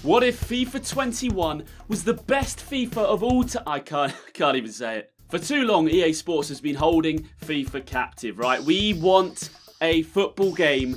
What if FIFA 21 was the best FIFA of all time? I can't even say it. For too long, EA Sports has been holding FIFA captive, right? We want a football game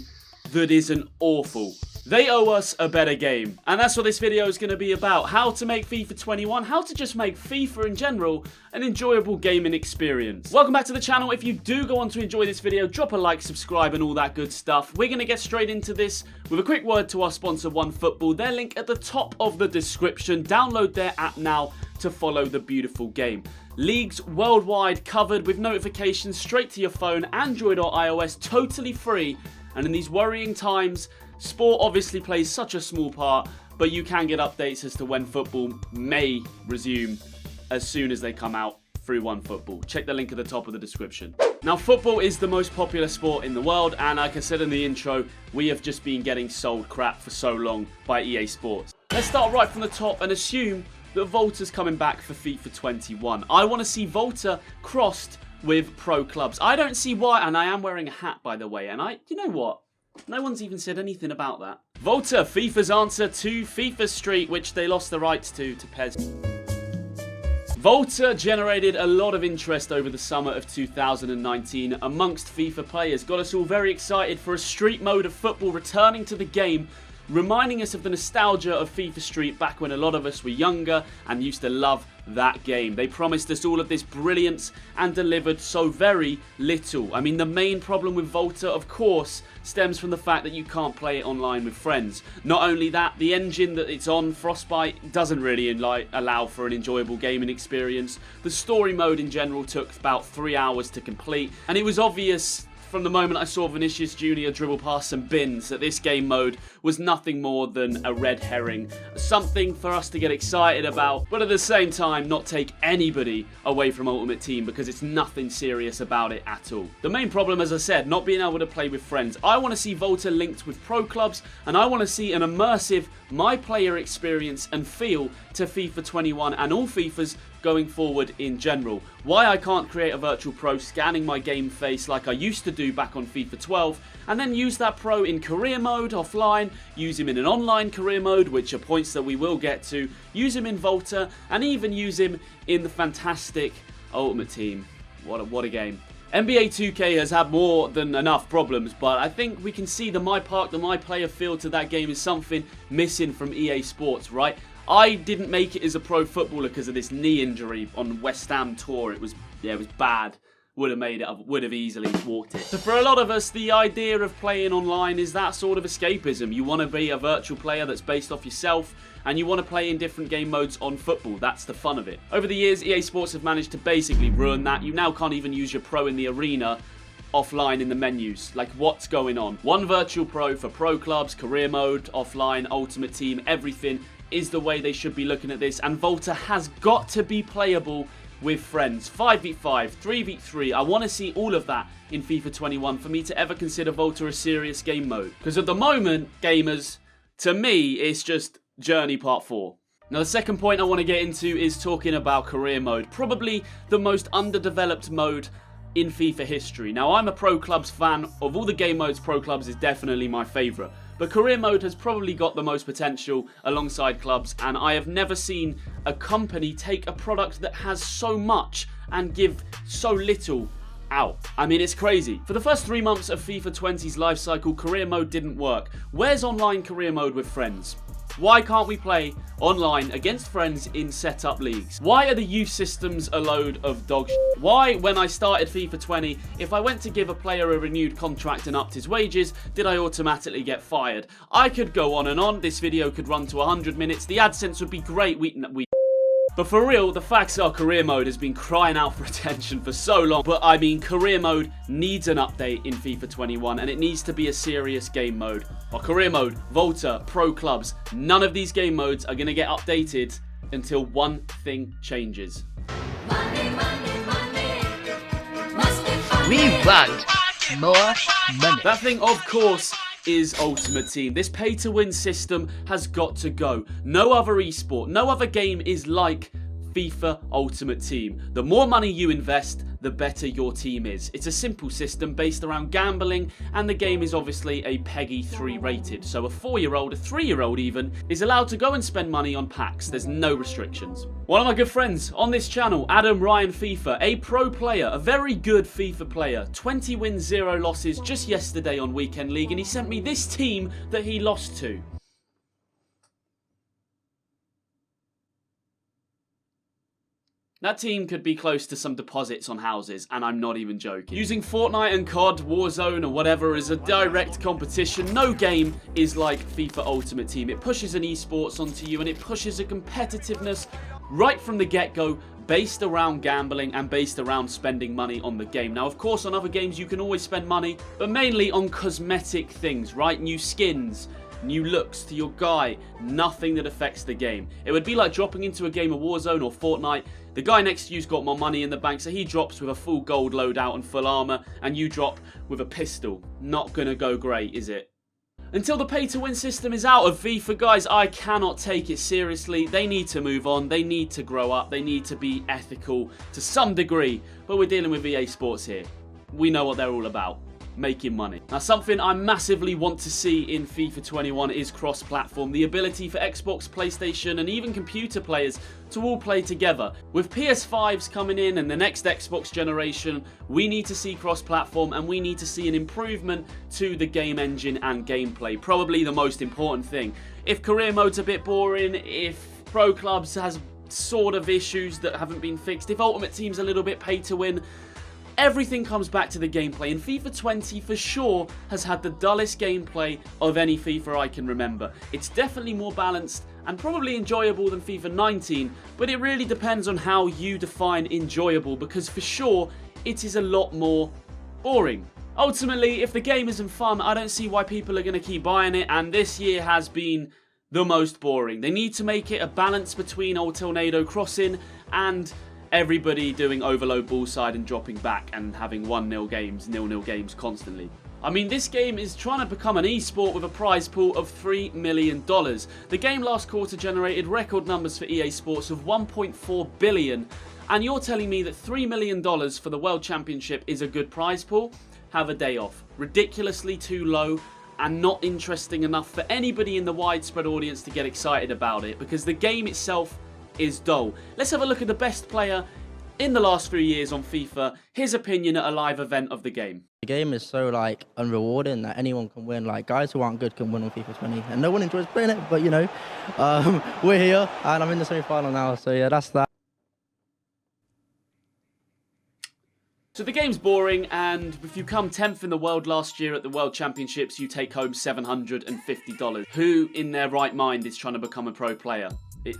that isn't awful. They owe us a better game. And that's what this video is going to be about. How to make FIFA 21, how to just make FIFA in general an enjoyable gaming experience. Welcome back to the channel. If you do go on to enjoy this video, drop a like, subscribe and all that good stuff. We're going to get straight into this with a quick word to our sponsor, OneFootball. Their link at the top of the description. Download their app now to follow the beautiful game. Leagues worldwide covered with notifications straight to your phone, Android or iOS, totally free. And in these worrying times, sport obviously plays such a small part, but you can get updates as to when football may resume as soon as they come out through OneFootball. Check the link at the top of the description. Now, football is the most popular sport in the world, and like I said in the intro, we have just been getting sold crap for so long by EA Sports. Let's start right from the top and assume that Volta's coming back for FIFA 21. I want to see Volta crossed with pro clubs. I don't see why, and I am wearing a hat, by the way, and you know what? No one's even said anything about that. Volta, FIFA's answer to FIFA Street, which they lost the rights to PES. Volta generated a lot of interest over the summer of 2019 amongst FIFA players. Got us all very excited for a street mode of football returning to the game, reminding us of the nostalgia of FIFA Street back when a lot of us were younger and used to love that game. They promised us all of this brilliance and delivered so very little. I mean, the main problem with Volta, of course, stems from the fact that you can't play it online with friends. Not only that, the engine that it's on, Frostbite, doesn't really allow for an enjoyable gaming experience. The story mode in general took about 3 hours to complete, and it was obvious from the moment I saw Vinicius Jr. dribble past some bins that this game mode was nothing more than a red herring. Something for us to get excited about, but at the same time not take anybody away from Ultimate Team because it's nothing serious about it at all. The main problem, as I said, not being able to play with friends. I want to see Volta linked with pro clubs, and I want to see an immersive my player experience and feel to FIFA 21 and all FIFAs going forward in general. Why I can't create a virtual pro scanning my game face like I used to do back on FIFA 12 and then use that pro in career mode offline, use him in an online career mode, which are points that we will get to, use him in Volta and even use him in the fantastic Ultimate Team. What a game. NBA 2K has had more than enough problems, but I think we can see the my park, the my player feel to that game is something missing from EA Sports, right? I didn't make it as a pro footballer because of this knee injury on West Ham tour. It was bad. Would have made it, would have easily walked it. So for a lot of us, the idea of playing online is that sort of escapism. You want to be a virtual player that's based off yourself, and you want to play in different game modes on football. That's the fun of it. Over the years, EA Sports have managed to basically ruin that. You now can't even use your pro in the arena offline in the menus. Like, what's going on? One virtual pro for pro clubs, career mode, offline, ultimate team, everything is the way they should be looking at this. And Volta has got to be playable with friends. 5v5, 3v3, I want to see all of that in FIFA 21 for me to ever consider Volta a serious game mode. Because at the moment, gamers, to me, it's just Journey Part 4. Now, the second point I want to get into is talking about career mode. Probably the most underdeveloped mode in FIFA history. Now, I'm a Pro Clubs fan. Of all the game modes, Pro Clubs is definitely my favourite. But career mode has probably got the most potential alongside clubs, and I have never seen a company take a product that has so much and give so little out. I mean, it's crazy. For the first 3 months of FIFA 20's life cycle, career mode didn't work. Where's online career mode with friends? Why can't we play online against friends in set-up leagues? Why are the youth systems a load of dog shit? Why, when I started FIFA 20, if I went to give a player a renewed contract and upped his wages, did I automatically get fired? I could go on and on. This video could run to 100 minutes. The AdSense would be great. But for real, the facts are career mode has been crying out for attention for so long. But I mean, career mode needs an update in FIFA 21 and it needs to be a serious game mode. Or career mode, Volta, pro clubs, none of these game modes are going to get updated until one thing changes. Money, money, money. We want more money. That thing, of course, is Ultimate Team. This pay-to-win system has got to go. No other esport, no other game is like FIFA Ultimate Team. The more money you invest, the better your team is. It's a simple system based around gambling, and the game is obviously a PEGI 3 rated. So a 4-year-old, a 3-year-old even, is allowed to go and spend money on packs. There's no restrictions. One of my good friends on this channel, Adam Ryan FIFA, a pro player, a very good FIFA player, 20 wins, 0 losses just yesterday on Weekend League, and he sent me this team that he lost to. That team could be close to some deposits on houses, and I'm not even joking. Using Fortnite and COD, Warzone or whatever as a direct competition, no game is like FIFA Ultimate Team. It pushes an eSports onto you, and it pushes a competitiveness right from the get-go, based around gambling and based around spending money on the game. Now, of course, on other games you can always spend money, but mainly on cosmetic things, right? New skins, new looks to your guy, nothing that affects the game. It would be like dropping into a game of Warzone or Fortnite. The guy next to you's got more money in the bank, so he drops with a full gold loadout and full armor, and you drop with a pistol. Not gonna go great, is it? Until the pay-to-win system is out of FIFA, guys, I cannot take it seriously. They need to move on. They need to grow up. They need to be ethical to some degree. But we're dealing with EA Sports here. We know what they're all about. Making money. Now, something I massively want to see in FIFA 21 is cross-platform. The ability for Xbox, PlayStation, and even computer players to all play together. With PS5s coming in and the next Xbox generation, we need to see cross-platform, and we need to see an improvement to the game engine and gameplay. Probably the most important thing. If career mode's a bit boring, if Pro Clubs has sort of issues that haven't been fixed, if Ultimate Team's a little bit pay to win, everything comes back to the gameplay, and FIFA 20 for sure has had the dullest gameplay of any FIFA I can remember. It's definitely more balanced and probably enjoyable than FIFA 19, but it really depends on how you define enjoyable, because for sure it is a lot more boring. Ultimately, if the game isn't fun, I don't see why people are going to keep buying it, and this year has been the most boring. They need to make it a balance between Old Tornado Crossing and everybody doing overload bullside and dropping back and having 1-0 games, 0-0 games constantly. I mean, this game is trying to become an esport with a prize pool of $3 million. The game last quarter generated record numbers for EA Sports of $1.4 billion, and you're telling me that $3 million for the World Championship is a good prize pool? Have a day off. Ridiculously too low and not interesting enough for anybody in the widespread audience to get excited about it, because the game itself is dull. Let's have a look at the best player in the last 3 years on FIFA, his opinion at a live event of the game. The game is so unrewarding that anyone can win. Guys who aren't good can win on FIFA 20, and no one enjoys playing it, but we're here and I'm in the semi-final now, so yeah, that's that. So the game's boring, and if you come 10th in the world last year at the World Championships, you take home $750. Who in their right mind is trying to become a pro player?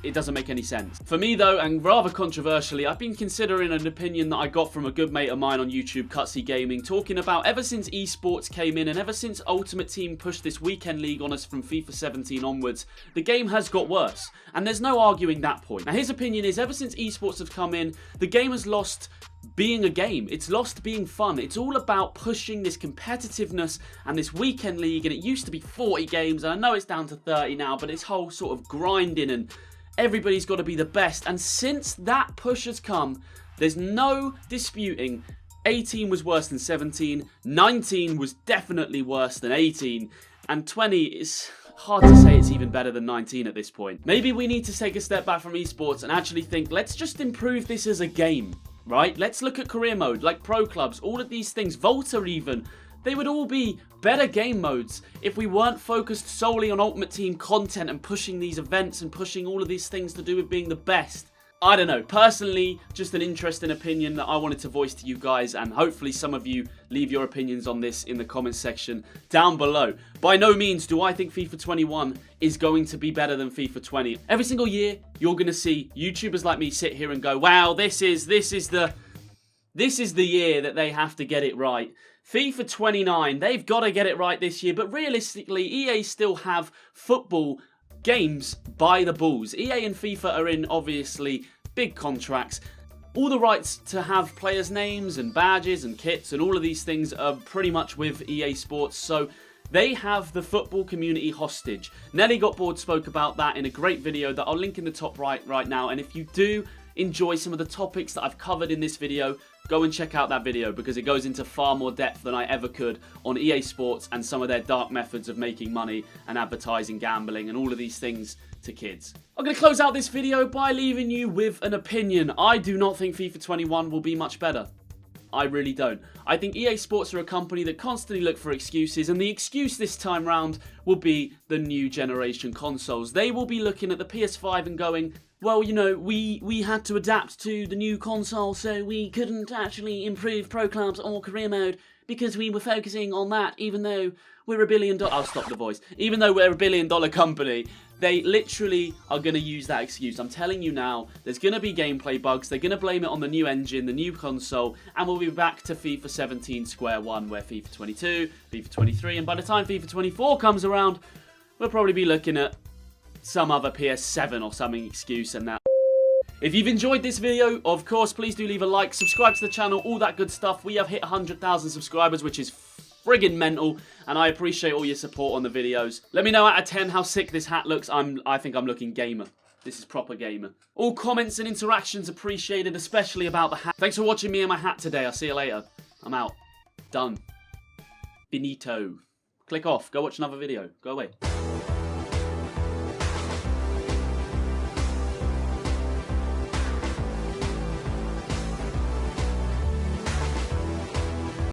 It doesn't make any sense. For me though, and rather controversially, I've been considering an opinion that I got from a good mate of mine on YouTube, Cutsy Gaming, talking about ever since eSports came in and ever since Ultimate Team pushed this weekend league on us from FIFA 17 onwards, the game has got worse. And there's no arguing that point. Now his opinion is ever since eSports have come in, the game has lost being a game. It's lost being fun. It's all about pushing this competitiveness and this weekend league, and it used to be 40 games, and I know it's down to 30 now, but this whole sort of grinding and everybody's got to be the best. And since that push has come, there's no disputing 18 was worse than 17, 19 was definitely worse than 18, and 20 is hard to say it's even better than 19 at this point. Maybe we need to take a step back from esports and actually think, let's just improve this as a game, right? Let's look at career mode, like pro clubs, all of these things, Volta even. They would all be better game modes if we weren't focused solely on Ultimate Team content and pushing these events and pushing all of these things to do with being the best. I don't know, personally, just an interesting opinion that I wanted to voice to you guys, and hopefully some of you leave your opinions on this in the comments section down below. By no means do I think FIFA 21 is going to be better than FIFA 20. Every single year, you're going to see YouTubers like me sit here and go, wow, this is the year that they have to get it right. FIFA 29, they've got to get it right this year, but realistically, EA still have football games by the balls. EA and FIFA are in, obviously, big contracts. All the rights to have players' names and badges and kits and all of these things are pretty much with EA Sports, so they have the football community hostage. Nelly Got Bored spoke about that in a great video that I'll link in the top right now, and if you do enjoy some of the topics that I've covered in this video, go and check out that video because it goes into far more depth than I ever could on EA Sports and some of their dark methods of making money and advertising, gambling, and all of these things to kids. I'm going to close out this video by leaving you with an opinion. I do not think FIFA 21 will be much better. I really don't. I think EA Sports are a company that constantly look for excuses, and the excuse this time round will be the new generation consoles. They will be looking at the PS5 and going, well, you know, we had to adapt to the new console, so we couldn't actually improve Pro Clubs or Career Mode because we were focusing on that, even though we're a $1 billion... I'll stop the voice. Even though we're a $1 billion company, they literally are going to use that excuse. I'm telling you now, there's going to be gameplay bugs. They're going to blame it on the new engine, the new console, and we'll be back to FIFA 17 square one, where FIFA 22, FIFA 23, and by the time FIFA 24 comes around, we'll probably be looking at some other PS7 or something excuse and that. If you've enjoyed this video, of course, please do leave a like, subscribe to the channel, all that good stuff. We have hit 100,000 subscribers, which is friggin' mental, and I appreciate all your support on the videos. Let me know out of 10 how sick this hat looks. I think I'm looking gamer. This is proper gamer. All comments and interactions appreciated, especially about the hat. Thanks for watching me and my hat today. I'll see you later. I'm out. Done. Finito. Click off. Go watch another video. Go away.